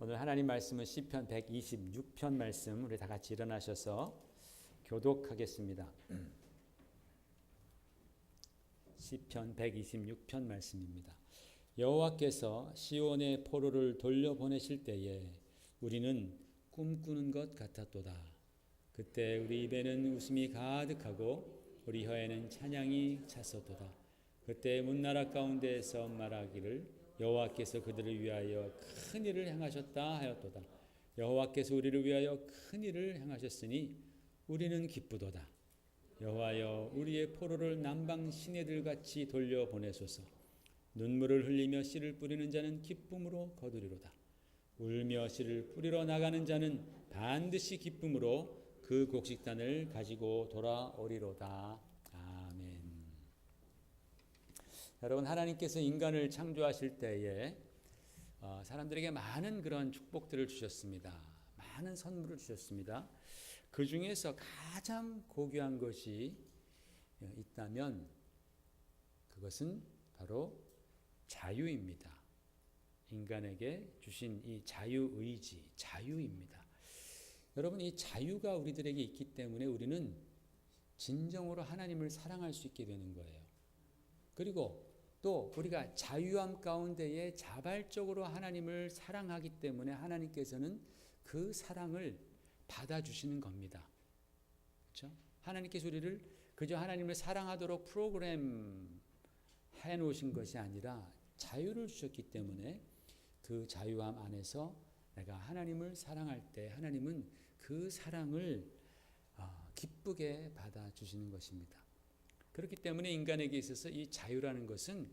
오늘 하나님 말씀은 시편 126편 말씀, 우리 다 같이 일어나셔서 교독하겠습니다. 시편 126편 말씀입니다. 여호와께서 시온의 포로를 돌려보내실 때에 우리는 꿈꾸는 것 같았도다. 그때 우리 입에는 웃음이 가득하고 우리 혀에는 찬양이 찼었도다. 그때 문나라 가운데에서 말하기를 여호와께서 그들을 위하여 큰 일을 행하셨다 하였도다. 여호와께서 우리를 위하여 큰 일을 행하셨으니 우리는 기쁘도다. 여호와여, 우리의 포로를 남방 시내들같이 돌려보내소서. 눈물을 흘리며 씨를 뿌리는 자는 기쁨으로 거두리로다. 울며 씨를 뿌리러 나가는 자는 반드시 기쁨으로 그 곡식단을 가지고 돌아오리로다. 아멘. 여러분, 하나님께서 인간을 창조하실 때에 사람들에게 많은 그런 축복들을 주셨습니다. 많은 선물을 주셨습니다. 그 중에서 가장 고귀한 것이 있다면 그것은 바로 자유입니다. 인간에게 주신 이 자유의지, 자유입니다. 여러분, 이 자유가 우리들에게 있기 때문에 우리는 진정으로 하나님을 사랑할 수 있게 되는 거예요. 그리고 또 우리가 자유함 가운데에 자발적으로 하나님을 사랑하기 때문에 하나님께서는 그 사랑을 받아주시는 겁니다. 그렇죠? 하나님께서 우리를 그저 하나님을 사랑하도록 프로그램 해놓으신 것이 아니라 자유를 주셨기 때문에 그 자유함 안에서 내가 하나님을 사랑할 때 하나님은 그 사랑을 기쁘게 받아주시는 것입니다. 그렇기 때문에 인간에게 있어서 이 자유라는 것은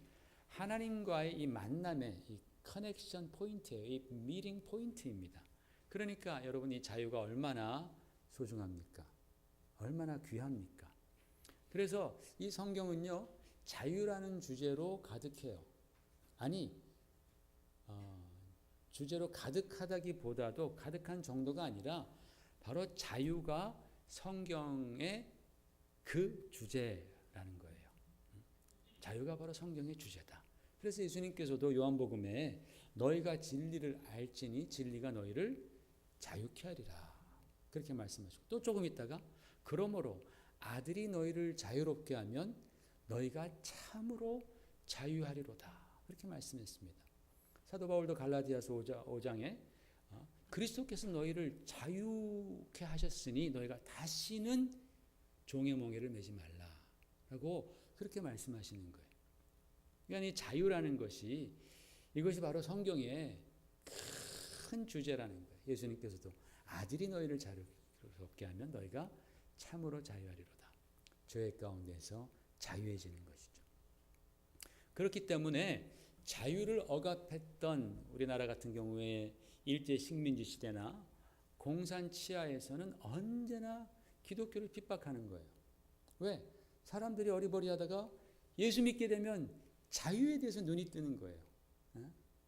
하나님과의 이 만남의 이 커넥션 포인트예요. 이 미팅 포인트입니다. 그러니까 여러분, 이 자유가 얼마나 소중합니까? 얼마나 귀합니까? 그래서 이 성경은요, 자유라는 주제로 가득해요. 아니, 주제로 가득하다기보다도 가득한 정도가 아니라 바로 자유가 성경의 그 주제라는 거예요. 자유가 바로 성경의 주제다. 그래서 예수님께서도 요한복음에 너희가 진리를 알지니 진리가 너희를 자유케 하리라, 그렇게 말씀하시고, 또 조금 있다가 그러므로 아들이 너희를 자유롭게 하면 너희가 참으로 자유하리로다, 그렇게 말씀했습니다. 사도 바울도 갈라디아서 5장에 그리스도께서 너희를 자유케 하셨으니 너희가 다시는 종의 멍에를 매지 말라라고 그렇게 말씀하시는 거예요. 그러니까 이 자유라는 것이, 이것이 바로 성경의 큰 주제라는 거예요. 예수님께서도 아들이 너희를 자유롭게 하면 너희가 참으로 자유하리로다. 죄 가운데서 자유해지는 것이죠. 그렇기 때문에 자유를 억압했던 우리나라 같은 경우에 일제 식민지 시대나 공산 치하에서는 언제나 기독교를 핍박하는 거예요. 왜? 사람들이 어리버리하다가 예수 믿게 되면 자유에 대해서 눈이 뜨는 거예요.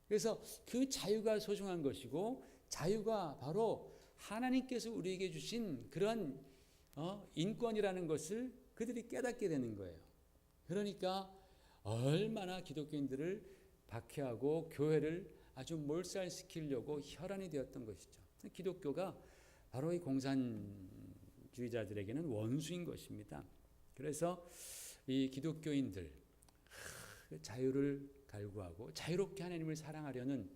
그래서 그 자유가 소중한 것이고, 자유가 바로 하나님께서 우리에게 주신 그런 인권이라는 것을 그들이 깨닫게 되는 거예요. 그러니까 얼마나 기독교인들을 박해하고 교회를 아주 몰살시키려고 혈안이 되었던 것이죠. 기독교가 바로 이 공산주의자들에게는 원수인 것입니다. 그래서 이 기독교인들, 자유를 갈구하고 자유롭게 하나님을 사랑하려는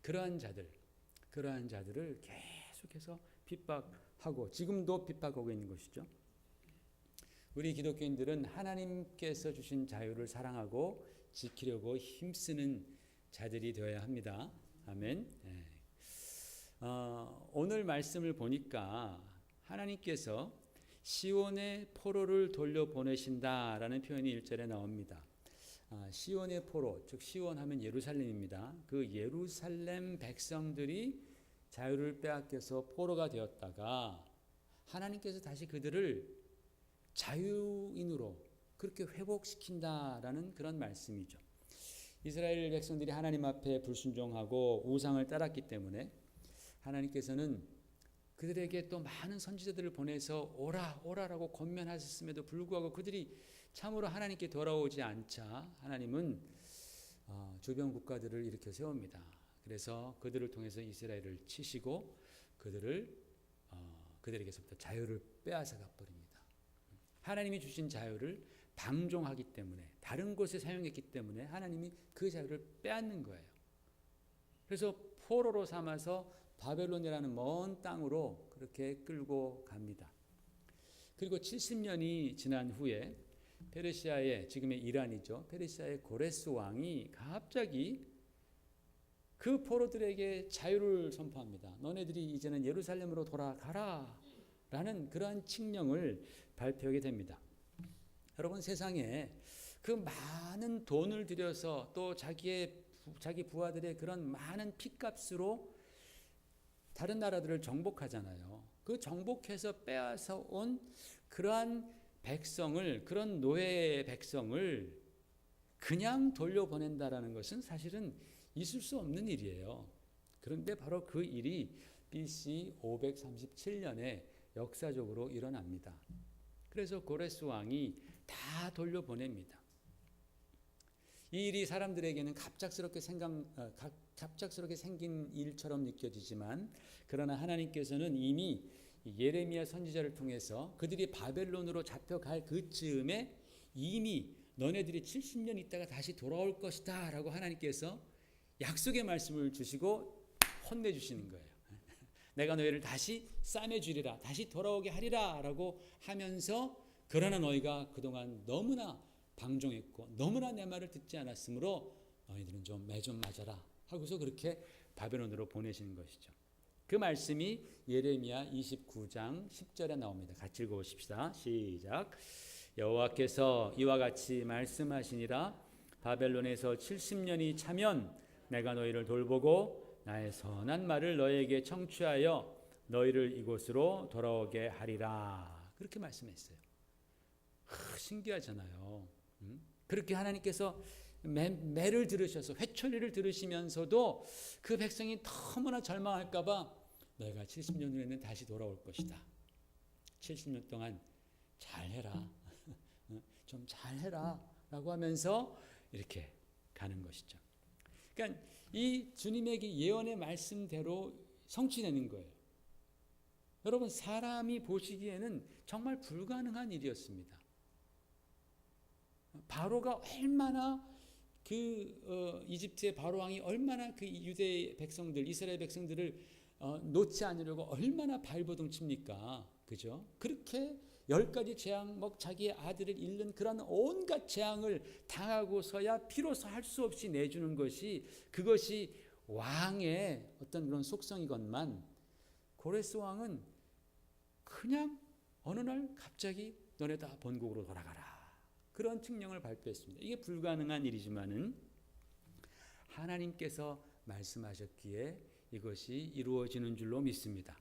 그러한 자들을 계속해서 핍박하고 지금도 핍박하고 있는 것이죠. 우리 기독교인들은 하나님께서 주신 자유를 사랑하고 지키려고 힘쓰는 자들이 되어야 합니다. 아멘. 오늘 말씀을 보니까 하나님께서 시온의 포로를 돌려보내신다라는 표현이 1절에 나옵니다. 시온의 포로, 즉 시온하면 예루살렘입니다. 그 예루살렘 백성들이 자유를 빼앗겨서 포로가 되었다가 하나님께서 다시 그들을 자유인으로 그렇게 회복시킨다라는 그런 말씀이죠. 이스라엘 백성들이 하나님 앞에 불순종하고 우상을 따랐기 때문에 하나님께서는 그들에게 또 많은 선지자들을 보내서 오라라고 권면하셨음에도 불구하고 그들이 참으로 하나님께 돌아오지 않자 하나님은 주변 국가들을 일으켜 세웁니다. 그래서 그들을 통해서 이스라엘을 치시고 그들에게서부터 자유를 빼앗아 가버립니다. 하나님이 주신 자유를 방종하기 때문에, 다른 곳에 사용했기 때문에 하나님이 그 자유를 빼앗는 거예요. 그래서 포로로 삼아서 바벨론이라는 먼 땅으로 그렇게 끌고 갑니다. 그리고 70년이 지난 후에 페르시아의, 지금의 이란이죠, 페르시아의 고레스 왕이 갑자기 그 포로들에게 자유를 선포합니다. 너네들이 이제는 예루살렘으로 돌아가라 라는 그러한 칙령을 발표하게 됩니다. 여러분, 세상에 그 많은 돈을 들여서 또 자기 부하들의 그런 많은 핏값으로 다른 나라들을 정복하잖아요. 그 정복해서 빼앗아 온 그러한 백성을, 그런 노예의 백성을 그냥 돌려보낸다라는 것은 사실은 있을 수 없는 일이에요. 그런데 바로 그 일이 BC 537년에 역사적으로 일어납니다. 그래서 고레스 왕이 다 돌려보냅니다. 이 일이 사람들에게는 갑작스럽게 생긴 일처럼 느껴지지만, 그러나 하나님께서는 이미 예레미야 선지자를 통해서 그들이 바벨론으로 잡혀갈 그즈음에 이미 너네들이 70년 있다가 다시 돌아올 것이다 라고 하나님께서 약속의 말씀을 주시고 혼내주시는 거예요. 내가 너희를 다시 싸매주리라, 다시 돌아오게 하리라 라고 하면서, 그러나 너희가 그동안 너무나 방종했고 너무나 내 말을 듣지 않았으므로 너희들은 좀 매 좀 맞아라 하고서 그렇게 바벨론으로 보내시는 것이죠. 그 말씀이 예레미야 29장 10절에 나옵니다. 같이 읽어보십시다. 시작. 여호와께서 이와 같이 말씀하시니라. 바벨론에서 70년이 차면 내가 너희를 돌보고 나의 선한 말을 너희에게 청취하여 너희를 이곳으로 돌아오게 하리라. 그렇게 말씀했어요. 신기하잖아요. 그렇게 하나님께서 매를 들으셔서 회초리를 들으시면서도 그 백성이 너무나 절망할까 봐 너희가 70년 후에는 다시 돌아올 것이다. 70년 동안 잘해라. 좀 잘해라 라고 하면서 이렇게 가는 것이죠. 그러니까 이 주님에게 예언의 말씀대로 성취되는 거예요. 여러분, 사람이 보시기에는 정말 불가능한 일이었습니다. 바로가 얼마나 이집트의 바로 왕이 얼마나 그 유대 백성들, 이스라엘 백성들을 놓지 않으려고 얼마나 발버둥 칩니까? 그죠? 그렇게 10가지 재앙, 자기의 아들을 잃는 그런 온갖 재앙을 당하고서야 비로소 할 수 없이 내주는 것이, 그것이 왕의 어떤 그런 속성이건만, 고레스 왕은 그냥 어느 날 갑자기 너네 다 본국으로 돌아가라, 그런 칙령을 발표했습니다. 이게 불가능한 일이지만은 하나님께서 말씀하셨기에 이것이 이루어지는 줄로 믿습니다.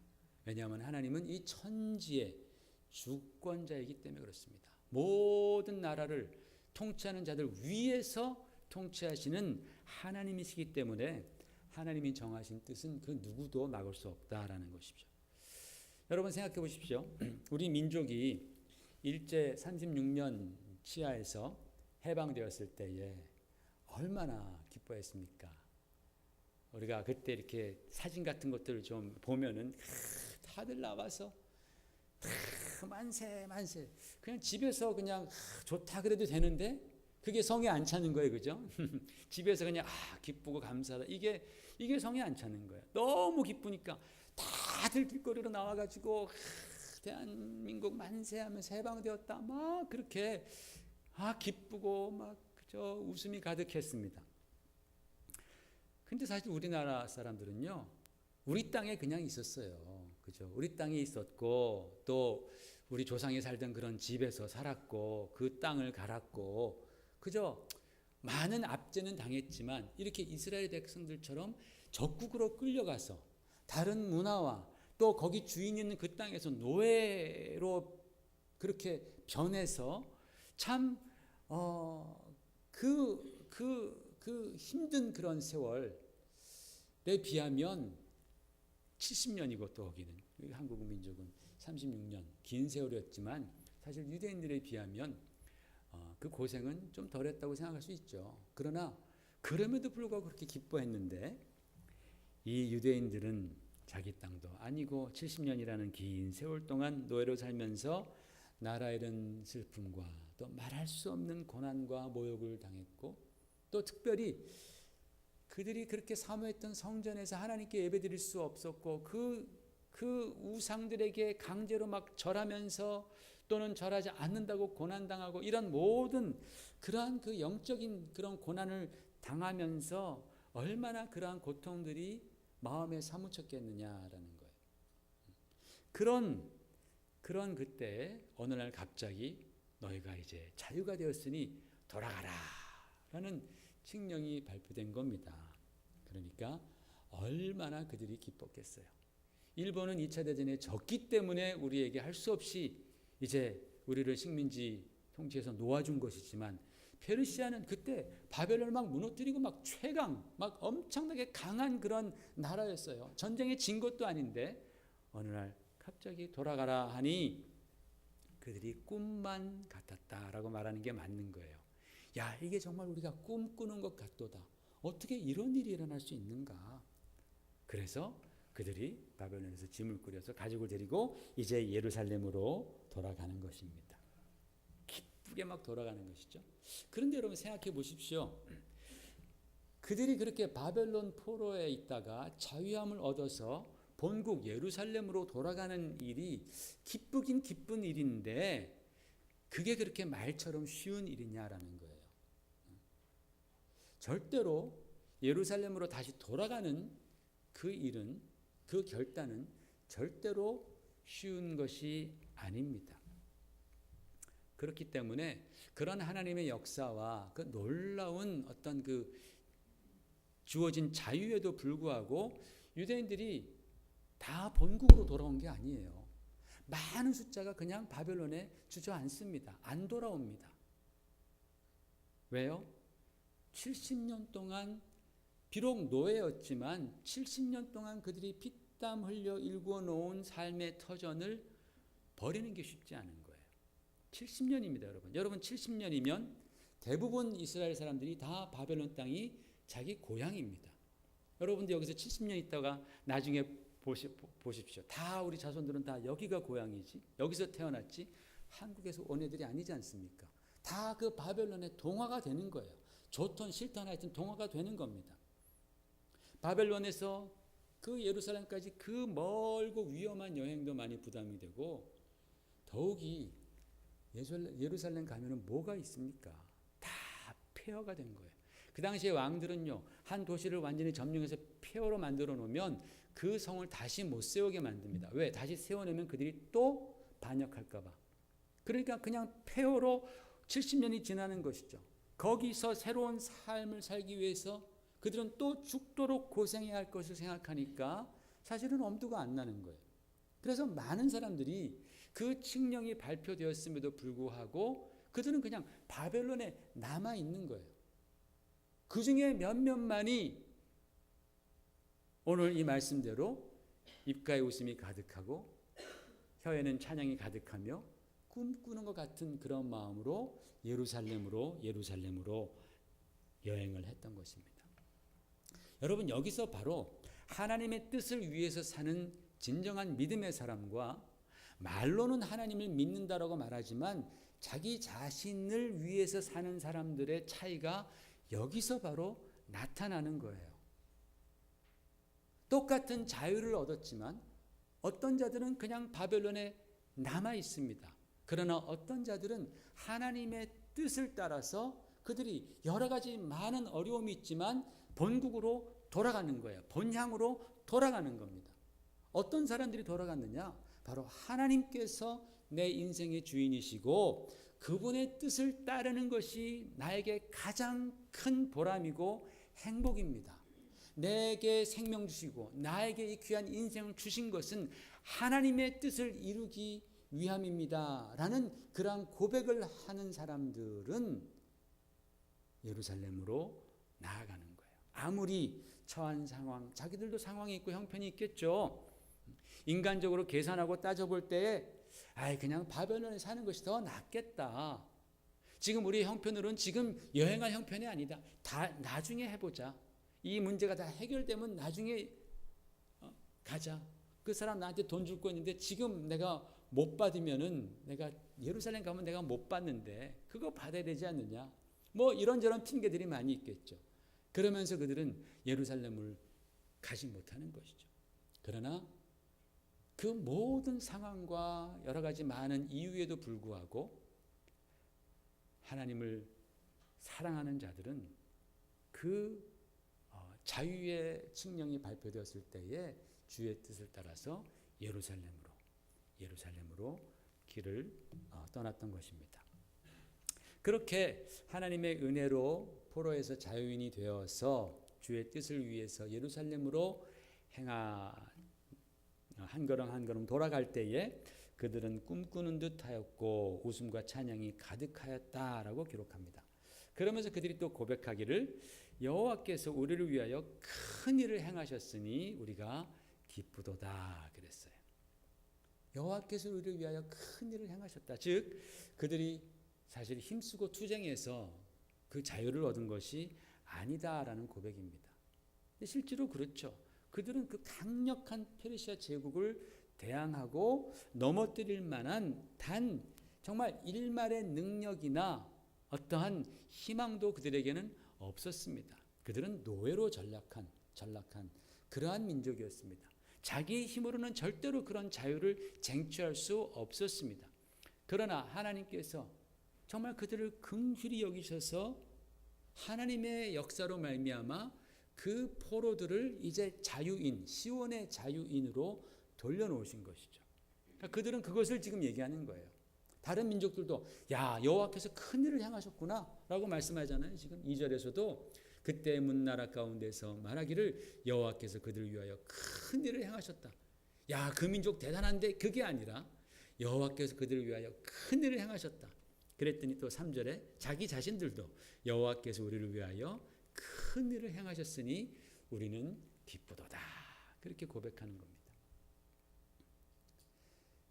왜냐하면 하나님은 이 천지의 주권자이기 때문에 그렇습니다. 모든 나라를 통치하는 자들 위에서 통치하시는 하나님이시기 때문에 하나님이 정하신 뜻은 그 누구도 막을 수 없다라는 것이죠. 여러분, 생각해 보십시오. 우리 민족이 일제 36년 치하에서 해방되었을 때에 얼마나 기뻐했습니까? 우리가 그때 이렇게 사진 같은 것들을 좀 보면은 다들 나와서 만세 만세, 그냥 집에서 그냥 좋다 그래도 되는데 그게 성에 안 차는 거예요. 그죠? 집에서 그냥 기쁘고 감사하다, 이게 성에 안 차는 거예요. 너무 기쁘니까 다들 길거리로 나와가지고 대한민국 만세하면서 해방되었다 막 그렇게 기쁘고 막 그저 웃음이 가득했습니다. 근데 사실 우리나라 사람들은요, 우리 땅에 그냥 있었어요. 그죠? 우리 땅에 있었고, 또 우리 조상이 살던 그런 집에서 살았고, 그 땅을 갈았고, 그죠? 많은 압제는 당했지만 이렇게 이스라엘 백성들처럼 적국으로 끌려가서 다른 문화와 또 거기 주인 있는 그 땅에서 노예로 그렇게 변해서 참 그 힘든 그런 세월에 비하면 70년이고, 또 거기는 한국 민족은 36년 긴 세월이었지만 사실 유대인들에 비하면 그 고생은 좀 덜했다고 생각할 수 있죠. 그러나 그럼에도 불구하고 그렇게 기뻐했는데, 이 유대인들은 자기 땅도 아니고 70년이라는 긴 세월 동안 노예로 살면서 나라 잃은 슬픔과 또 말할 수 없는 고난과 모욕을 당했고, 또 특별히 그들이 그렇게 사모했던 성전에서 하나님께 예배드릴 수 없었고, 그 우상들에게 강제로 막 절하면서 또는 절하지 않는다고 고난당하고, 이런 모든 그러한 그 영적인 그런 고난을 당하면서 얼마나 그러한 고통들이 마음에 사무쳤겠느냐라는 거예요. 그런 그때 어느 날 갑자기 너희가 이제 자유가 되었으니 돌아가라 라는 칙령이 발표된 겁니다. 그러니까 얼마나 그들이 기뻤겠어요. 일본은 2차 대전에 졌기 때문에 우리에게 할 수 없이 이제 우리를 식민지 통치에서 놓아준 것이지만, 페르시아는 그때 바벨론을 막 무너뜨리고 막 최강, 막 엄청나게 강한 그런 나라였어요. 전쟁에 진 것도 아닌데 어느 날 갑자기 돌아가라 하니 그들이 꿈만 같았다라고 말하는 게 맞는 거예요. 야, 이게 정말 우리가 꿈꾸는 것 같도다. 어떻게 이런 일이 일어날 수 있는가? 그래서 그들이 바벨론에서 짐을 꾸려서 가족을 데리고 이제 예루살렘으로 돌아가는 것입니다. 기쁘게 막 돌아가는 것이죠. 그런데 여러분 생각해 보십시오. 그들이 그렇게 바벨론 포로에 있다가 자유함을 얻어서 본국 예루살렘으로 돌아가는 일이 기쁘긴 기쁜 일인데, 그게 그렇게 말처럼 쉬운 일이냐라는 거예요. 절대로 예루살렘으로 다시 돌아가는 그 일은, 그 결단은 절대로 쉬운 것이 아닙니다. 그렇기 때문에 그런 하나님의 역사와 그 놀라운 어떤 그 주어진 자유에도 불구하고 유대인들이 다 본국으로 돌아온 게 아니에요. 많은 숫자가 그냥 바벨론에 주저앉습니다. 안 돌아옵니다. 왜요? 70년 동안 비록 노예였지만 70년 동안 그들이 피땀 흘려 일구어 놓은 삶의 터전을 버리는 게 쉽지 않은 거예요. 70년입니다, 여러분. 여러분 70년이면 대부분 이스라엘 사람들이 다 바벨론 땅이 자기 고향입니다. 여러분도 여기서 70년 있다가 나중에 보십시오. 다 우리 자손들은 다 여기가 고향이지, 여기서 태어났지, 한국에서 온 애들이 아니지 않습니까? 다 그 바벨론의 동화가 되는 거예요. 좋든 싫든 하여튼 동화가 되는 겁니다. 바벨론에서 그 예루살렘까지 그 멀고 위험한 여행도 많이 부담이 되고, 더욱이 예루살렘 가면은 뭐가 있습니까? 다 폐허가 된 거예요. 그 당시에 왕들은요, 한 도시를 완전히 점령해서 폐허로 만들어 놓으면 그 성을 다시 못 세우게 만듭니다. 왜? 다시 세워내면 그들이 또 반역할까 봐. 그러니까 그냥 폐허로 70년이 지나는 것이죠. 거기서 새로운 삶을 살기 위해서 그들은 또 죽도록 고생해야 할 것을 생각하니까 사실은 엄두가 안 나는 거예요. 그래서 많은 사람들이 그 칙령이 발표되었음에도 불구하고 그들은 그냥 바벨론에 남아 있는 거예요. 그 중에 몇몇만이 오늘 이 말씀대로 입가에 웃음이 가득하고 혀에는 찬양이 가득하며 꿈꾸는 것 같은 그런 마음으로 예루살렘으로 여행을 했던 것입니다. 여러분, 여기서 바로 하나님의 뜻을 위해서 사는 진정한 믿음의 사람과 말로는 하나님을 믿는다라고 말하지만 자기 자신을 위해서 사는 사람들의 차이가 여기서 바로 나타나는 거예요. 똑같은 자유를 얻었지만 어떤 자들은 그냥 바벨론에 남아 있습니다. 그러나 어떤 자들은 하나님의 뜻을 따라서 그들이 여러 가지 많은 어려움이 있지만 본국으로 돌아가는 거예요. 본향으로 돌아가는 겁니다. 어떤 사람들이 돌아갔느냐? 바로 하나님께서 내 인생의 주인이시고 그분의 뜻을 따르는 것이 나에게 가장 큰 보람이고 행복입니다. 내게 생명 주시고 나에게 이 귀한 인생을 주신 것은 하나님의 뜻을 이루기 위함입니다 라는 그러한 고백을 하는 사람들은 예루살렘으로 나아가는 거예요. 아무리 처한 상황, 자기들도 상황이 있고 형편이 있겠죠. 인간적으로 계산하고 따져볼 때에 그냥 바벨론에 사는 것이 더 낫겠다. 지금 우리 형편으로는 지금 여행할 형편이 아니다. 다 나중에 해보자. 이 문제가 다 해결되면 나중에 가자. 그 사람 나한테 돈 줄 거 있는데 지금 내가 못 받으면은 내가 예루살렘 가면 내가 못 받는데 그거 받아야 되지 않느냐. 뭐 이런저런 핑계들이 많이 있겠죠. 그러면서 그들은 예루살렘을 가지 못하는 것이죠. 그러나 그 모든 상황과 여러 가지 많은 이유에도 불구하고 하나님을 사랑하는 자들은 그 자유의 칙령이 발표되었을 때에 주의 뜻을 따라서 예루살렘으로 길을 떠났던 것입니다. 그렇게 하나님의 은혜로 포로에서 자유인이 되어서 주의 뜻을 위해서 예루살렘으로 한 걸음 한 걸음 돌아갈 때에 그들은 꿈꾸는 듯하였고 웃음과 찬양이 가득하였다라고 기록합니다. 그러면서 그들이 또 고백하기를 여호와께서 우리를 위하여 큰 일을 행하셨으니 우리가 기쁘도다 그랬어요. 여호와께서 우리를 위하여 큰 일을 행하셨다. 즉 그들이 사실 힘쓰고 투쟁해서 그 자유를 얻은 것이 아니다라는 고백입니다. 실제로 그렇죠. 그들은 그 강력한 페르시아 제국을 대항하고 넘어뜨릴 만한 단 정말 일말의 능력이나 어떠한 희망도 그들에게는 없었습니다. 그들은 노예로 전락한 그러한 민족이었습니다. 자기의 힘으로는 절대로 그런 자유를 쟁취할 수 없었습니다. 그러나 하나님께서 정말 그들을 긍휼히 여기셔서 하나님의 역사로 말미암아 그 포로들을 이제 자유인, 시온의 자유인으로 돌려놓으신 것이죠. 그러니까 그들은 그것을 지금 얘기하는 거예요. 다른 민족들도 야 여호와께서 큰 일을 행하셨구나 라고 말씀하잖아요. 지금 2절에서도 그때 문나라 가운데서 말하기를 여호와께서 그들을 위하여 큰 일을 행하셨다. 야 그 민족 대단한데 그게 아니라 여호와께서 그들을 위하여 큰 일을 행하셨다. 그랬더니 또 3절에 자기 자신들도 여호와께서 우리를 위하여 큰 일을 행하셨으니 우리는 기쁘도다. 그렇게 고백하는 겁니다.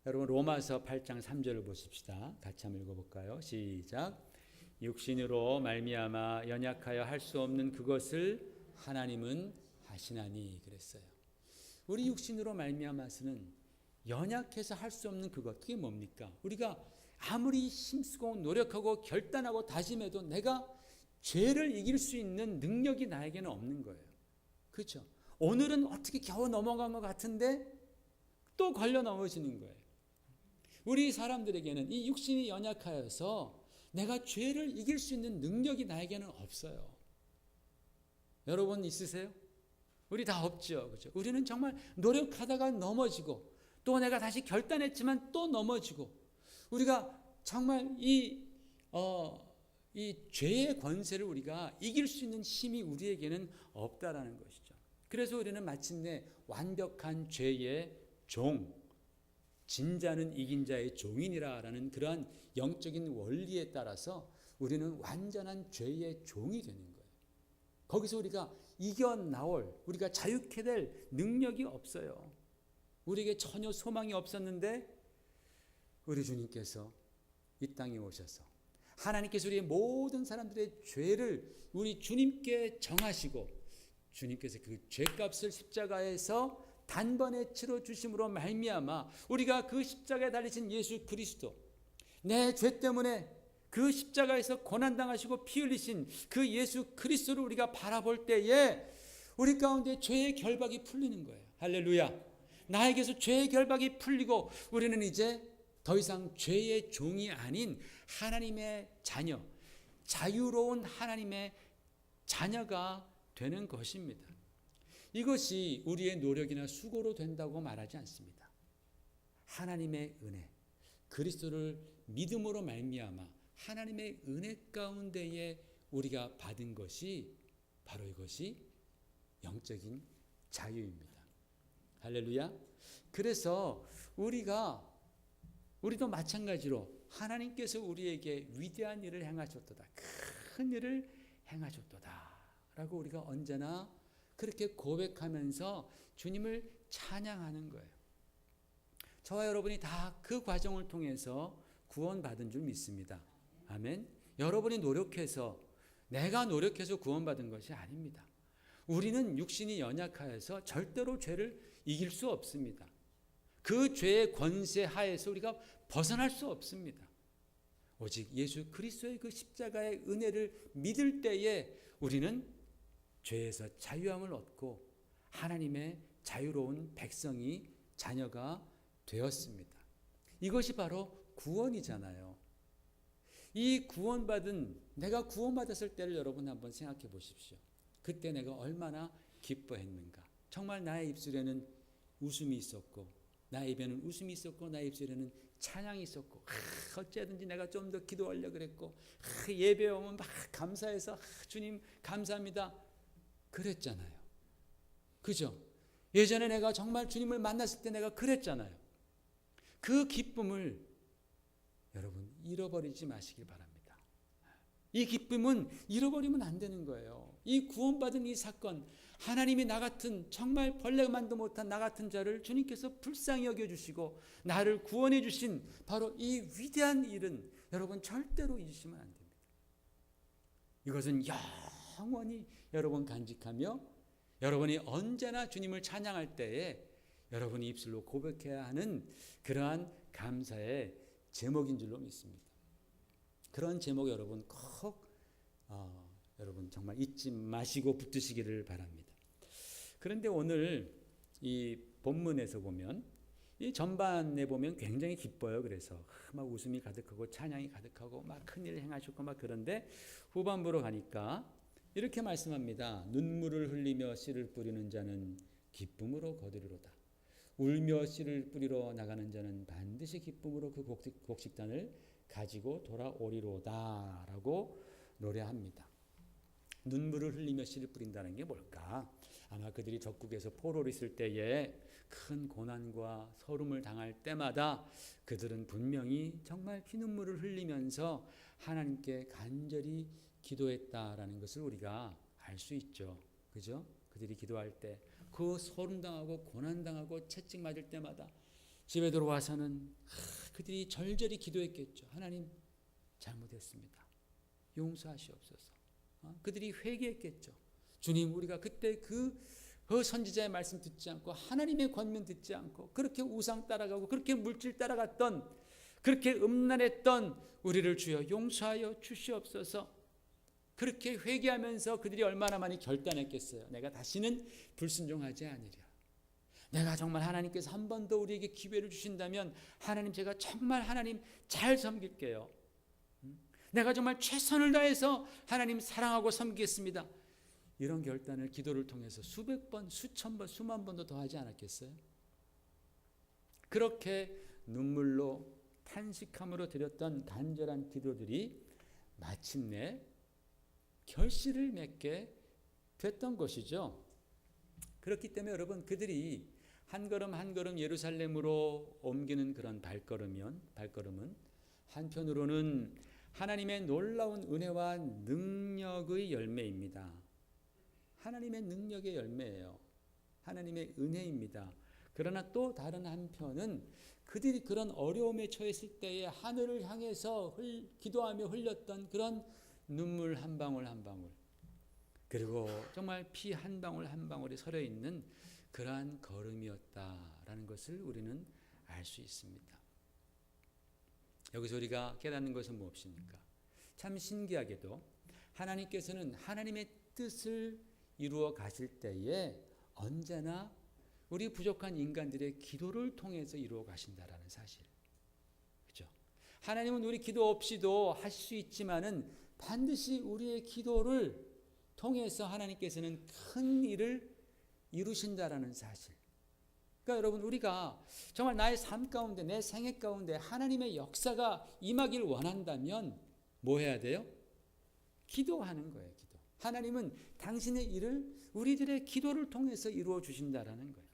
여러분 로마서 8장 3절을 보십시다. 같이 한번 읽어볼까요? 시작. 육신으로 말미암아 연약하여 할 수 없는 그것을 하나님은 하시나니 그랬어요. 우리 육신으로 말미암아서는 연약해서 할 수 없는 그것, 그게 뭡니까? 우리가 아무리 힘쓰고 노력하고 결단하고 다짐해도 내가 죄를 이길 수 있는 능력이 나에게는 없는 거예요. 그렇죠? 오늘은 어떻게 겨우 넘어간 것 같은데 또 걸려 넘어지는 거예요. 우리 사람들에게는 이 육신이 연약하여서 내가 죄를 이길 수 있는 능력이 나에게는 없어요. 여러분 있으세요? 우리 다 없죠. 그렇죠? 우리는 정말 노력하다가 넘어지고 또 내가 다시 결단했지만 또 넘어지고 우리가 정말 이 죄의 권세를 우리가 이길 수 있는 힘이 우리에게는 없다라는 것이죠. 그래서 우리는 마침내 완벽한 죄의 종, 진자는 이긴 자의 종이니라라는 그러한 영적인 원리에 따라서 우리는 완전한 죄의 종이 되는 거예요. 거기서 우리가 이겨나올, 우리가 자유케 될 능력이 없어요. 우리에게 전혀 소망이 없었는데 우리 주님께서 이 땅에 오셔서 하나님께서 우리의 모든 사람들의 죄를 우리 주님께 정하시고 주님께서 그 죄값을 십자가에서 단번에 치러주심으로 말미암아 우리가 그 십자가에 달리신 예수 그리스도 내 죄 때문에 그 십자가에서 고난당하시고 피 흘리신 그 예수 그리스도를 우리가 바라볼 때에 우리 가운데 죄의 결박이 풀리는 거예요. 할렐루야. 나에게서 죄의 결박이 풀리고 우리는 이제 더 이상 죄의 종이 아닌 하나님의 자녀, 자유로운 하나님의 자녀가 되는 것입니다. 이것이 우리의 노력이나 수고로 된다고 말하지 않습니다. 하나님의 은혜, 그리스도를 믿음으로 말미암아 하나님의 은혜 가운데에 우리가 받은 것이 바로 이것이 영적인 자유입니다. 할렐루야. 그래서 우리도 마찬가지로 하나님께서 우리에게 위대한 일을 행하셨도다. 큰 일을 행하셨도다. 라고 우리가 언제나 그렇게 고백하면서 주님을 찬양하는 거예요. 저와 여러분이 다 그 과정을 통해서 구원받은 줄 믿습니다. 아멘. 여러분이 내가 노력해서 구원받은 것이 아닙니다. 우리는 육신이 연약하여서 절대로 죄를 이길 수 없습니다. 그 죄의 권세 하에서 우리가 벗어날 수 없습니다. 오직 예수 그리스도의 그 십자가의 은혜를 믿을 때에 우리는 죄에서 자유함을 얻고 하나님의 자유로운 백성이 자녀가 되었습니다. 이것이 바로 구원이잖아요. 이 구원받은 내가 구원받았을 때를 여러분 한번 생각해 보십시오. 그때 내가 얼마나 기뻐했는가. 정말 나의 입술에는 웃음이 있었고 나의 입에는 웃음이 있었고 나의 입술에는 찬양이 있었고 어찌하든지 내가 좀 더 기도하려고 그랬고 예배 오면 막 감사해서 주님 감사합니다 그랬잖아요. 그죠? 예전에 내가 정말 주님을 만났을 때 내가 그랬잖아요. 그 기쁨을 여러분 잃어버리지 마시길 바랍니다. 이 기쁨은 잃어버리면 안 되는 거예요. 이 구원받은 이 사건, 하나님이 나 같은 정말 벌레만도 못한 나 같은 자를 주님께서 불쌍히 여겨주시고 나를 구원해 주신 바로 이 위대한 일은 여러분 절대로 잊으시면 안 됩니다. 이것은 영원히 여러분 간직하며 여러분이 언제나 주님을 찬양할 때에 여러분이 입술로 고백해야 하는 그러한 감사의 제목인 줄로 믿습니다. 그런 제목 여러분 꼭 여러분 정말 잊지 마시고 붙드시기를 바랍니다. 그런데 오늘 이 본문에서 보면 이 전반에 보면 굉장히 기뻐요. 그래서 막 웃음이 가득하고 찬양이 가득하고 막 큰일을 행하셨고 막 그런데 후반부로 가니까 이렇게 말씀합니다. 눈물을 흘리며 씨를 뿌리는 자는 기쁨으로 거두리로다. 울며 씨를 뿌리러 나가는 자는 반드시 기쁨으로 그 곡식단을 가지고 돌아오리로다 라고 노래합니다. 눈물을 흘리며 씨를 뿌린다는 게 뭘까? 아마 그들이 적국에서 포로로 있을 때에 큰 고난과 서름을 당할 때마다 그들은 분명히 정말 피눈물을 흘리면서 하나님께 간절히 기도했다라는 것을 우리가 알 수 있죠. 그죠? 그들이 기도할 때 그 서름당하고 고난당하고 채찍 맞을 때마다 집에 들어와서는 그들이 절절히 기도했겠죠. 하나님 잘못했습니다. 용서하시옵소서. 그들이 회개했겠죠. 주님 우리가 그때 그 선지자의 말씀 듣지 않고 하나님의 권면 듣지 않고 그렇게 우상 따라가고 그렇게 물질 따라갔던 그렇게 음란했던 우리를 주여 용서하여 주시옵소서. 그렇게 회개하면서 그들이 얼마나 많이 결단했겠어요. 내가 다시는 불순종하지 않으리라. 내가 정말 하나님께서 한 번 더 우리에게 기회를 주신다면 하나님 제가 정말 하나님 잘 섬길게요. 내가 정말 최선을 다해서 하나님 사랑하고 섬기겠습니다. 이런 결단을 기도를 통해서 수백 번, 수천 번, 수만 번도 더 하지 않았겠어요? 그렇게 눈물로 탄식함으로 드렸던 간절한 기도들이 마침내 결실을 맺게 됐던 것이죠. 그렇기 때문에 여러분 그들이 한 걸음 한 걸음 예루살렘으로 옮기는 그런 발걸음은 한편으로는 하나님의 놀라운 은혜와 능력의 열매입니다. 하나님의 능력의 열매예요. 하나님의 은혜입니다. 그러나 또 다른 한편은 그들이 그런 어려움에 처했을 때에 하늘을 향해서 기도하며 흘렸던 그런 눈물 한 방울 한 방울 그리고 정말 피 한 방울 한 방울이 서려 있는 그러한 걸음이었다라는 것을 우리는 알 수 있습니다. 여기서 우리가 깨닫는 것은 무엇입니까? 참 신기하게도 하나님께서는 하나님의 뜻을 이루어 가실 때에 언제나 우리 부족한 인간들의 기도를 통해서 이루어 가신다라는 사실. 그렇죠? 하나님은 우리 기도 없이도 하실 수 있지만은 반드시 우리의 기도를 통해서 하나님께서는 큰 일을 이루신다라는 사실. 그러니까 여러분 우리가 정말 나의 삶 가운데 내 생애 가운데 하나님의 역사가 임하길 원한다면 뭐 해야 돼요? 기도하는 거예요. 기도. 하나님은 당신의 일을 우리들의 기도를 통해서 이루어 주신다라는 거예요.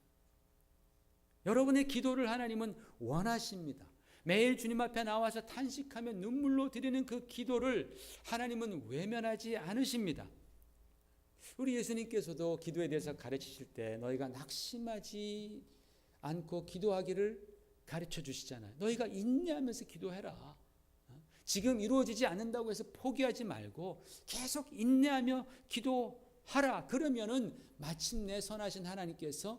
여러분의 기도를 하나님은 원하십니다. 매일 주님 앞에 나와서 탄식하며 눈물로 드리는 그 기도를 하나님은 외면하지 않으십니다. 우리 예수님께서도 기도에 대해서 가르치실 때 너희가 낙심하지 않고 기도하기를 가르쳐 주시잖아요. 너희가 인내하면서 기도해라. 지금 이루어지지 않는다고 해서 포기하지 말고 계속 인내하며 기도하라. 그러면은 마침내 선하신 하나님께서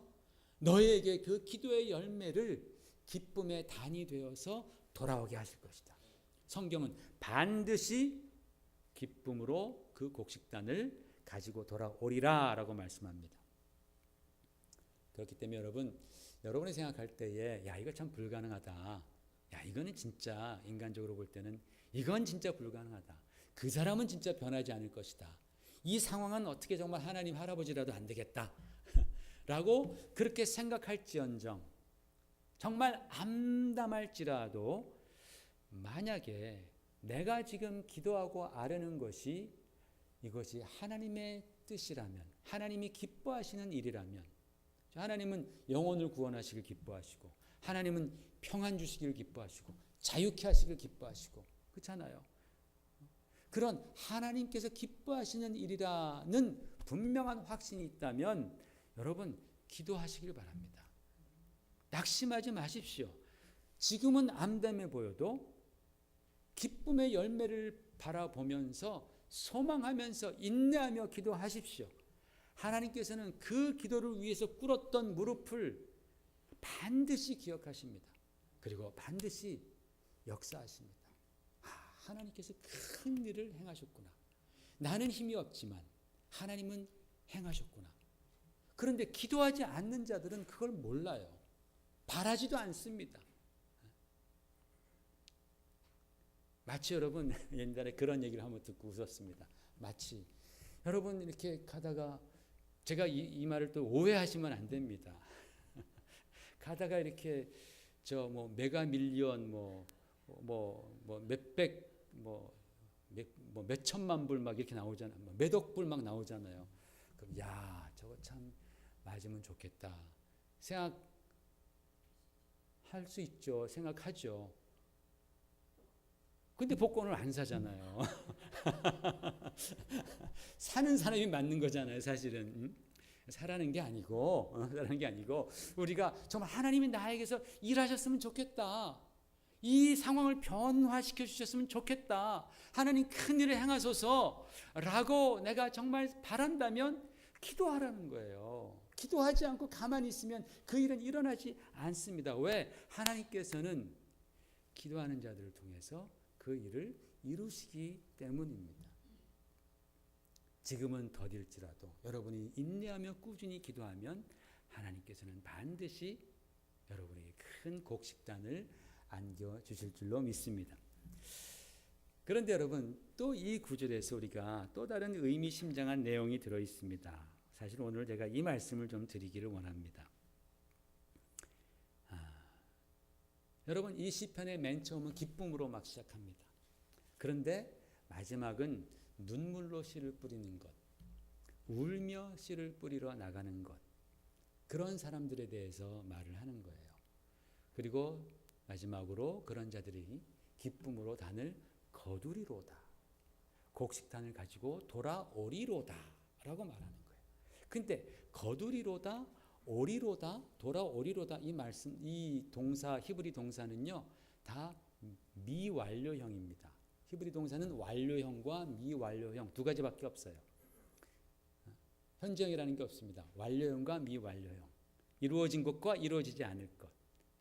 너에게 그 기도의 열매를 기쁨의 단이 되어서 돌아오게 하실 것이다. 성경은 반드시 기쁨으로 그 곡식단을 가지고 돌아오리라 라고 말씀합니다. 그렇기 때문에 여러분이 생각할 때에 야 이거 참 불가능하다. 야 이거는 진짜 인간적으로 볼 때는 이건 진짜 불가능하다. 그 사람은 진짜 변하지 않을 것이다. 이 상황은 어떻게 정말 하나님 할아버지라도 안 되겠다. 라고 그렇게 생각할지언정 정말 암담할지라도 만약에 내가 지금 기도하고 아뢰는 것이 이것이 하나님의 뜻이라면 하나님이 기뻐하시는 일이라면 하나님은 영혼을 구원하시길 기뻐하시고 하나님은 평안 주시길 기뻐하시고 자유케 하시길 기뻐하시고 그렇잖아요. 그런 하나님께서 기뻐하시는 일이라는 분명한 확신이 있다면 여러분 기도하시길 바랍니다. 낙심하지 마십시오. 지금은 암담해 보여도 기쁨의 열매를 바라보면서 소망하면서 인내하며 기도하십시오. 하나님께서는 그 기도를 위해서 꿇었던 무릎을 반드시 기억하십니다. 그리고 반드시 역사하십니다. 하나님께서 큰 일을 행하셨구나. 나는 힘이 없지만 하나님은 행하셨구나. 그런데 기도하지 않는 자들은 그걸 몰라요. 바라지도 않습니다. 마치 여러분 옛날에 그런 얘기를 한번 듣고 웃었습니다. 마치 여러분 이렇게 가다가 제가 이 말을 또 오해하시면 안 됩니다. 가다가 이렇게 메가 밀리언 몇백 몇 천만 불 막 이렇게 나오잖아요. 몇억 불 막 나오잖아요. 그럼 야 저거 참 맞으면 좋겠다 생각할 수 있죠. 생각하죠. 근데 복권을 안 사잖아요. 사는 사람이 맞는 거잖아요, 사실은. 사라는 게 아니고 우리가 정말 하나님이 나에게서 일하셨으면 좋겠다. 이 상황을 변화시켜 주셨으면 좋겠다. 하나님 큰 일을 행하소서라고 내가 정말 바란다면 기도하라는 거예요. 기도하지 않고 가만히 있으면 그 일은 일어나지 않습니다. 왜? 하나님께서는 기도하는 자들을 통해서 그 일을 이루시기 때문입니다. 지금은 더딜지라도 여러분이 인내하며 꾸준히 기도하면 하나님께서는 반드시 여러분에게 큰 곡식단을 안겨주실 줄로 믿습니다. 그런데 여러분 또 이 구절에서 우리가 또 다른 의미심장한 내용이 들어있습니다. 사실 오늘 제가 이 말씀을 좀 드리기를 원합니다. 여러분 이 시편의 맨 처음은 기쁨으로 막 시작합니다. 그런데 마지막은 눈물로 씨를 뿌리는 것, 울며 씨를 뿌리러 나가는 것, 그런 사람들에 대해서 말을 하는 거예요. 그리고 마지막으로 그런 자들이 기쁨으로 단을 거두리로다, 곡식단을 가지고 돌아오리로다 라고 말하는 거예요. 근데 거두리로다, 오리로다, 돌아오리로다 이 말씀, 이 동사, 히브리 동사는요 다 미완료형입니다. 히브리 동사는 완료형과 미완료형 두 가지밖에 없어요. 현재형이라는 게 없습니다. 완료형과 미완료형, 이루어진 것과 이루어지지 않을 것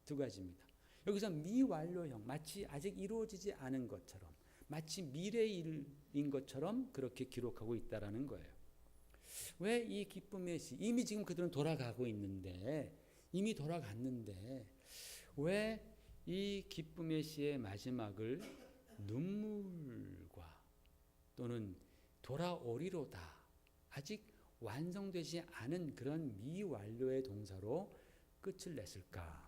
두 가지입니다. 여기서 미완료형, 마치 아직 이루어지지 않은 것처럼, 마치 미래일인 것처럼 그렇게 기록하고 있다라는 거예요. 왜 이 기쁨의 시, 이미 지금 그들은 돌아가고 있는데, 이미 돌아갔는데 왜 이 기쁨의 시의 마지막을 눈물과 또는 돌아오리로다, 아직 완성되지 않은 그런 미완료의 동사로 끝을 냈을까?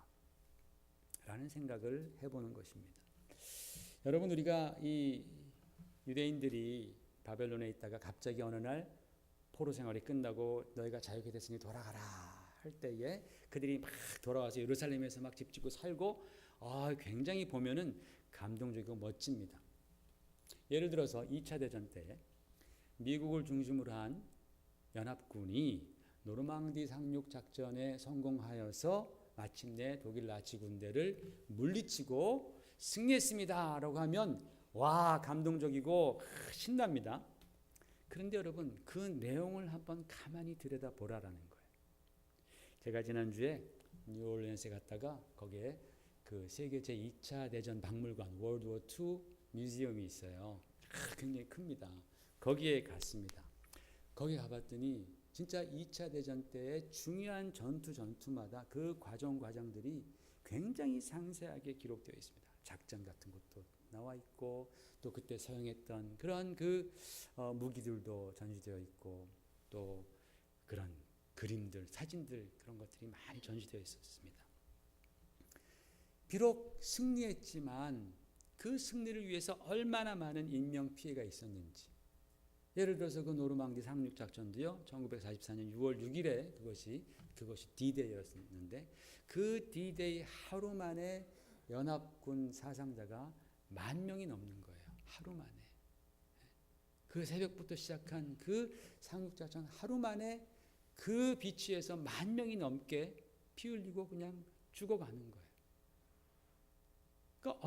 라는 생각을 해보는 것입니다. 여러분 우리가 이 유대인들이 바벨론에 있다가 갑자기 어느 날 포로 생활이 끝나고 너희가 자유케 됐으니 돌아가라 할 때에 그들이 막 돌아와서 예루살렘에서 막 집 짓고 살고 굉장히 보면은 감동적이고 멋집니다. 예를 들어서 2차 대전 때 미국을 중심으로 한 연합군이 노르망디 상륙 작전에 성공하여서 마침내 독일 나치 군대를 물리치고 승리했습니다라고 하면 와 감동적이고 신납니다. 그런데 여러분 그 내용을 한번 가만히 들여다보라라는 거예요. 제가 지난주에 뉴올리언스에 갔다가 거기에 그 세계 제2차 대전 박물관 월드워 II 뮤지엄이 있어요. 굉장히 큽니다. 거기에 갔습니다. 거기 가봤더니 진짜 2차 대전 때의 중요한 전투마다 그 과정들이 굉장히 상세하게 기록되어 있습니다. 작전 같은 것도 나와 있고 또 그때 사용했던 그런 무기들도 전시되어 있고 또 그런 그림들, 사진들 그런 것들이 많이 전시되어 있었습니다. 비록 승리했지만 그 승리를 위해서 얼마나 많은 인명피해가 있었는지, 예를 들어서 그 노르망디 상륙작전도요 1944년 6월 6일에 그것이 D-Day였는데 그 D-Day 하루 만에 연합군 사상자가 10,000명이 넘는 거예요. 하루 만에. 그 새벽부터 시작한 그 상륙작전 하루 만에 그 비치에서 10,000명이 넘게 피 흘리고 그냥 죽어가는 거예요. 그러니까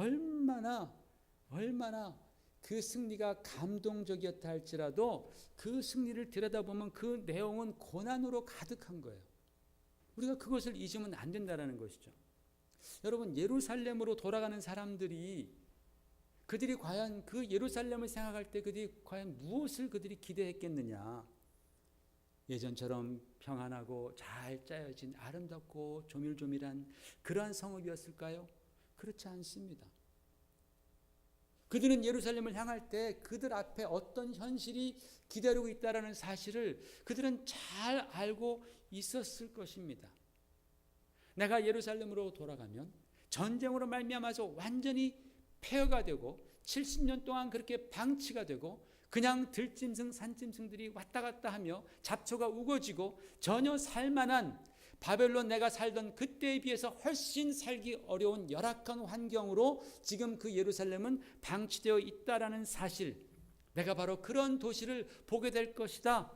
얼마나 그 승리가 감동적이었다 할지라도 그 승리를 들여다보면 그 내용은 고난으로 가득한 거예요. 우리가 그것을 잊으면 안 된다는 것이죠. 여러분, 예루살렘으로 돌아가는 사람들이 그들이 과연 그 예루살렘을 생각할 때 그들이 과연 무엇을 그들이 기대했겠느냐. 예전처럼 평안하고 잘 짜여진 아름답고 조밀조밀한 그러한 성읍이었을까요? 그렇지 않습니다. 그들은 예루살렘을 향할 때 그들 앞에 어떤 현실이 기다리고 있다는 사실을 그들은 잘 알고 있었을 것입니다. 내가 예루살렘으로 돌아가면 전쟁으로 말미암아서 완전히 폐허가 되고 70년 동안 그렇게 방치가 되고 그냥 들짐승 산짐승들이 왔다 갔다 하며 잡초가 우거지고 전혀 살만한 바벨론 내가 살던 그때에 비해서 훨씬 살기 어려운 열악한 환경으로 지금 그 예루살렘은 방치되어 있다라는 사실, 내가 바로 그런 도시를 보게 될 것이다.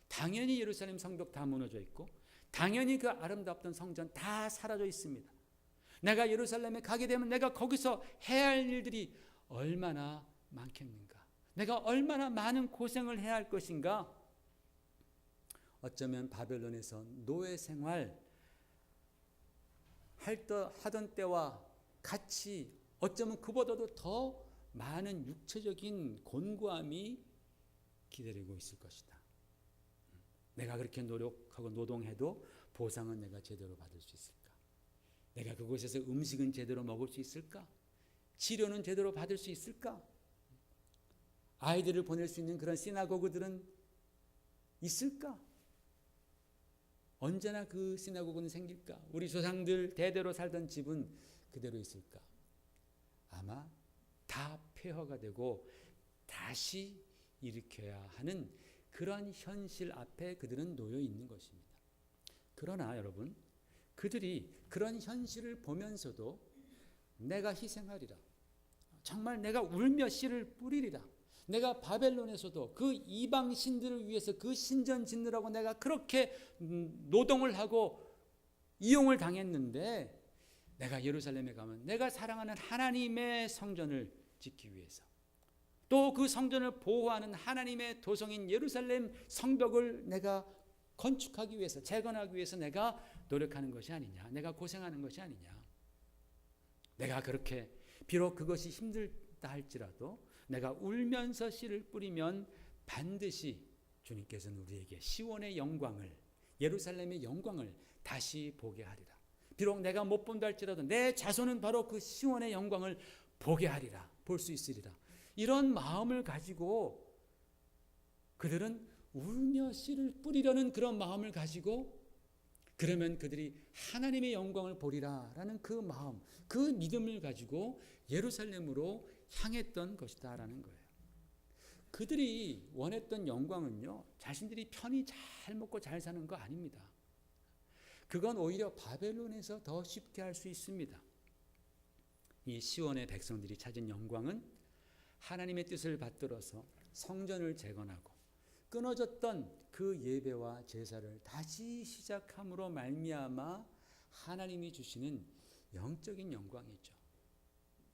당연히 예루살렘 성벽 다 무너져 있고 당연히 그 아름답던 성전 다 사라져 있습니다. 내가 예루살렘에 가게 되면 내가 거기서 해야 할 일들이 얼마나 많겠는가, 내가 얼마나 많은 고생을 해야 할 것인가. 어쩌면 바벨론에서 노예 생활 하던 때와 같이 어쩌면 그보다도 더 많은 육체적인 곤고함이 기다리고 있을 것이다. 내가 그렇게 노력하고 노동해도 보상은 내가 제대로 받을 수 있을까? 내가 그곳에서 음식은 제대로 먹을 수 있을까? 치료는 제대로 받을 수 있을까? 아이들을 보낼 수 있는 그런 시나고그들은 있을까? 언제나 그 시나고그는 생길까? 우리 조상들 대대로 살던 집은 그대로 있을까? 아마 다 폐허가 되고 다시 일으켜야 하는 그런 현실 앞에 그들은 놓여 있는 것입니다. 그러나 여러분, 그들이 그런 현실을 보면서도 내가 희생하리라, 정말 내가 울며 씨를 뿌리리라, 내가 바벨론에서도 그 이방 신들을 위해서 그 신전 짓느라고 내가 그렇게 노동을 하고 이용을 당했는데 내가 예루살렘에 가면 내가 사랑하는 하나님의 성전을 짓기 위해서, 또 그 성전을 보호하는 하나님의 도성인 예루살렘 성벽을 내가 건축하기 위해서, 재건하기 위해서 내가 노력하는 것이 아니냐, 내가 고생하는 것이 아니냐. 내가 그렇게 비록 그것이 힘들다 할지라도 내가 울면서 씨를 뿌리면 반드시 주님께서는 우리에게 시온의 영광을, 예루살렘의 영광을 다시 보게 하리라. 비록 내가 못 본다 할지라도 내 자손은 바로 그 시온의 영광을 보게 하리라, 볼 수 있으리라. 이런 마음을 가지고 그들은 울며 씨를 뿌리려는 그런 마음을 가지고, 그러면 그들이 하나님의 영광을 보리라라는 그 마음, 그 믿음을 가지고 예루살렘으로 향했던 것이다라는 거예요. 그들이 원했던 영광은요, 자신들이 편히 잘 먹고 잘 사는 거 아닙니다. 그건 오히려 바벨론에서 더 쉽게 할 수 있습니다. 이 시온의 백성들이 찾은 영광은 하나님의 뜻을 받들어서 성전을 재건하고 끊어졌던 그 예배와 제사를 다시 시작함으로 말미암아 하나님이 주시는 영적인 영광이죠.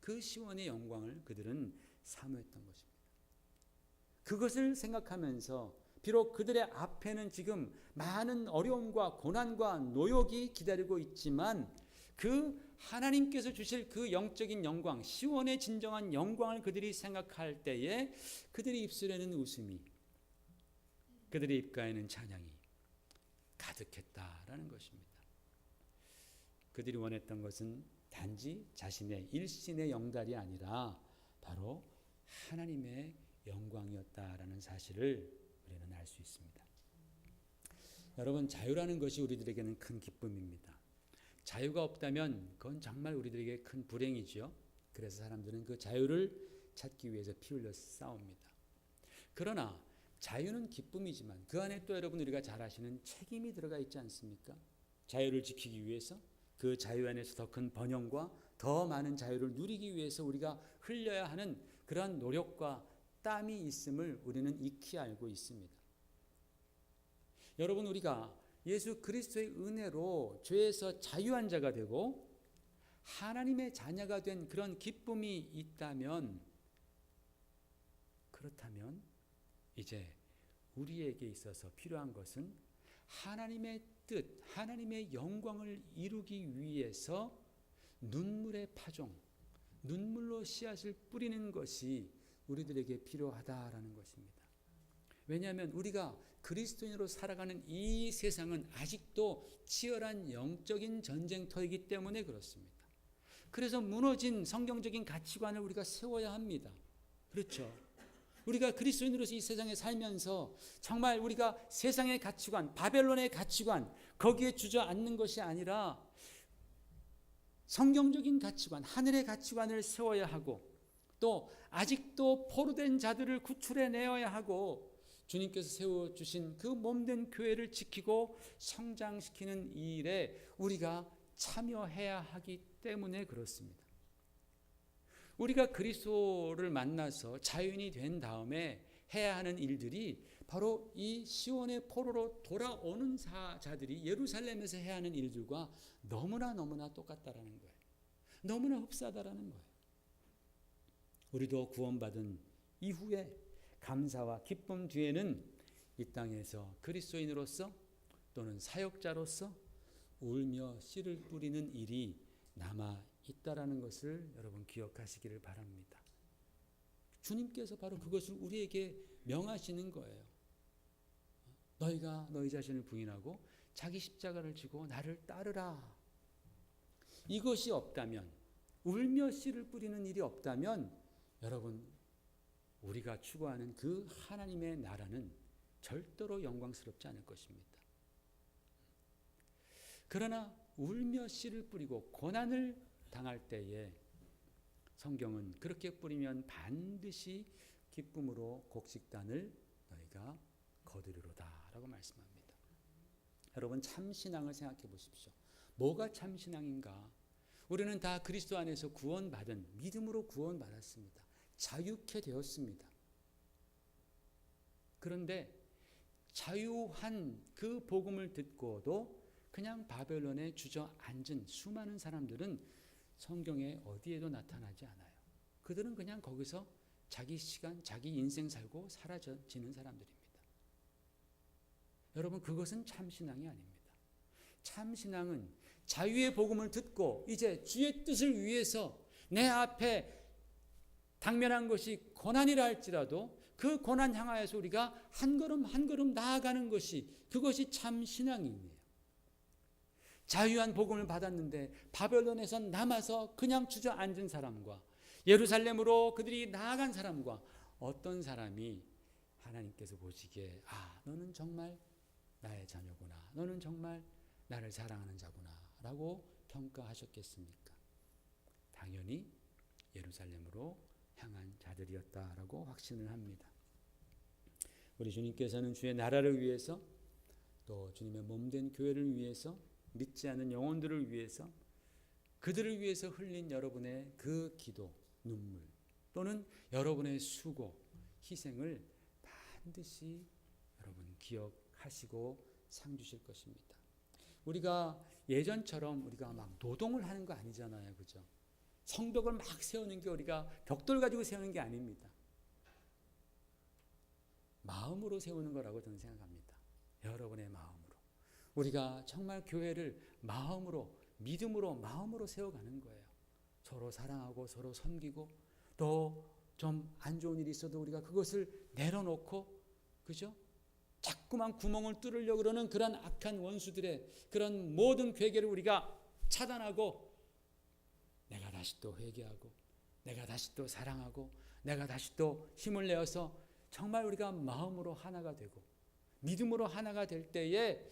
그 시온의 영광을 그들은 사모했던 것입니다. 그것을 생각하면서 비록 그들의 앞에는 지금 많은 어려움과 고난과 노역이 기다리고 있지만 그 하나님께서 주실 그 영적인 영광, 시온의 진정한 영광을 그들이 생각할 때에 그들의 입술에는 웃음이, 그들의 입가에는 찬양이 가득했다라는 것입니다. 그들이 원했던 것은 단지 자신의 일신의 영달이 아니라 바로 하나님의 영광이었다라는 사실을 우리는 알 수 있습니다. 여러분, 자유라는 것이 우리들에게는 큰 기쁨입니다. 자유가 없다면 그건 정말 우리들에게 큰 불행이죠. 그래서 사람들은 그 자유를 찾기 위해서 피 흘려 싸웁니다. 그러나 자유는 기쁨이지만 그 안에 또 여러분 우리가 잘 아시는 책임이 들어가 있지 않습니까? 자유를 지키기 위해서 그 자유 안에서 더 큰 번영과 더 많은 자유를 누리기 위해서 우리가 흘려야 하는 그러한 노력과 땀이 있음을 우리는 익히 알고 있습니다. 여러분, 우리가 예수 그리스도의 은혜로 죄에서 자유한 자가 되고 하나님의 자녀가 된 그런 기쁨이 있다면, 그렇다면 이제 우리에게 있어서 필요한 것은 하나님의 뜻, 하나님의 영광을 이루기 위해서 눈물의 파종, 눈물로 씨앗을 뿌리는 것이 우리들에게 필요하다라는 것입니다. 왜냐하면 우리가 그리스도인으로 살아가는 이 세상은 아직도 치열한 영적인 전쟁터이기 때문에 그렇습니다. 그래서 무너진 성경적인 가치관을 우리가 세워야 합니다. 그렇죠? 우리가 그리스도인으로서 이 세상에 살면서 정말 우리가 세상의 가치관, 바벨론의 가치관, 거기에 주저앉는 것이 아니라 성경적인 가치관, 하늘의 가치관을 세워야 하고 또 아직도 포로된 자들을 구출해내어야 하고 주님께서 세워주신 그 몸된 교회를 지키고 성장시키는 이 일에 우리가 참여해야 하기 때문에 그렇습니다. 우리가 그리스도를 만나서 자유인이 된 다음에 해야 하는 일들이 바로 이 시온의 포로로 돌아오는 자들이 예루살렘에서 해야 하는 일들과 너무나 똑같다라는 거예요. 너무나 흡사하다라는 거예요. 우리도 구원받은 이후에 감사와 기쁨 뒤에는 이 땅에서 그리스도인으로서 또는 사역자로서 울며 씨를 뿌리는 일이 남아 있다라는 것을 여러분 기억하시기를 바랍니다. 주님께서 바로 그것을 우리에게 명하시는 거예요. 너희가 너희 자신을 부인하고 자기 십자가를 지고 나를 따르라. 이것이 없다면, 울며 씨를 뿌리는 일이 없다면 여러분, 우리가 추구하는 그 하나님의 나라는 절대로 영광스럽지 않을 것입니다. 그러나 울며 씨를 뿌리고 고난을 당할 때에 성경은 그렇게 뿌리면 반드시 기쁨으로 곡식단을 너희가 거두리로다 라고 말씀합니다. 여러분, 참신앙을 생각해 보십시오. 뭐가 참신앙인가? 우리는 다 그리스도 안에서 구원받은, 믿음으로 구원받았습니다. 자유케 되었습니다. 그런데 자유한 그 복음을 듣고도 그냥 바벨론에 주저앉은 수많은 사람들은 성경에 어디에도 나타나지 않아요. 그들은 그냥 거기서 자기 시간, 자기 인생 살고 사라지는 사람들입니다. 여러분, 그것은 참신앙이 아닙니다. 참신앙은 자유의 복음을 듣고 이제 주의 뜻을 위해서 내 앞에 당면한 것이 고난이라 할지라도 그 고난 향하여서 우리가 한 걸음 한 걸음 나아가는 것이, 그것이 참신앙이에요. 자유한 복음을 받았는데 바벨론에서 남아서 그냥 주저앉은 사람과 예루살렘으로 그들이 나아간 사람과 어떤 사람이 하나님께서 보시기에 너는 정말 나의 자녀구나, 너는 정말 나를 사랑하는 자구나 라고 평가하셨겠습니까? 당연히 예루살렘으로 향한 자들이었다라고 확신을 합니다. 우리 주님께서는 주의 나라를 위해서 또 주님의 몸된 교회를 위해서 믿지 않는 영혼들을 위해서 그들을 위해서 흘린 여러분의 그 기도, 눈물 또는 여러분의 수고, 희생을 반드시 여러분 기억하시고 상 주실 것입니다. 우리가 예전처럼 우리가 막 노동을 하는 거 아니잖아요. 그죠? 성벽을 막 세우는 게 우리가 벽돌 가지고 세우는 게 아닙니다. 마음으로 세우는 거라고 저는 생각합니다. 여러분의 마음으로. 우리가 정말 교회를 마음으로, 믿음으로, 마음으로 세워가는 거예요. 서로 사랑하고 서로 섬기고 또 좀 안 좋은 일이 있어도 우리가 그것을 내려놓고, 그죠? 자꾸만 구멍을 뚫으려고 그러는 그런 악한 원수들의 그런 모든 괴계를 우리가 차단하고, 내가 다시 또 회개하고, 내가 다시 또 사랑하고, 내가 다시 또 힘을 내어서 정말 우리가 마음으로 하나가 되고 믿음으로 하나가 될 때에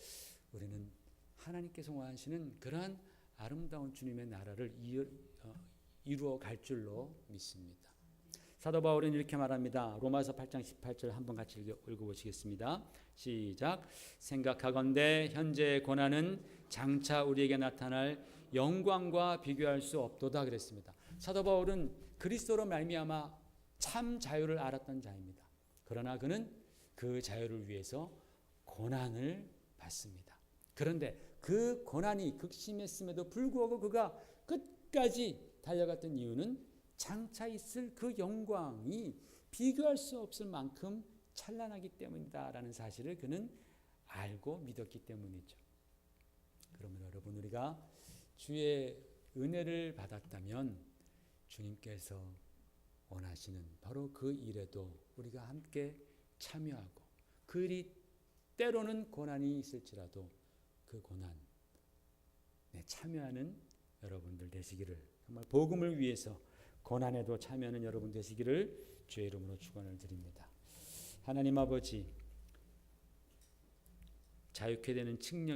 우리는 하나님께서 원하시는 그러한 아름다운 주님의 나라를 이루어 갈 줄로 믿습니다. 사도 바울은 이렇게 말합니다. 로마서 8장 18절 한번 같이 읽어보시겠습니다. 시작. 생각하건대 현재의 고난은 장차 우리에게 나타날 영광과 비교할 수 없도다 그랬습니다. 사도 바울은 그리스도로 말미암아 참 자유를 알았던 자입니다. 그러나 그는 그 자유를 위해서 고난을 받습니다. 그런데 그 고난이 극심했음에도 불구하고 그가 끝까지 달려갔던 이유는 장차 있을 그 영광이 비교할 수 없을 만큼 찬란하기 때문이다라는 사실을 그는 알고 믿었기 때문이죠. 그러면 여러분, 우리가 주의 은혜를 받았다면 주님께서 원하시는 바로 그 일에도 우리가 함께 참여하고, 그 일이 때로는 고난이 있을지라도 그 고난에 참여하는 여러분들 되시기를, 정말 복음을 위해서 고난에도 참여하는 여러분 되시기를 주의 이름으로 축원을 드립니다. 하나님 아버지, 자유케 되는 측령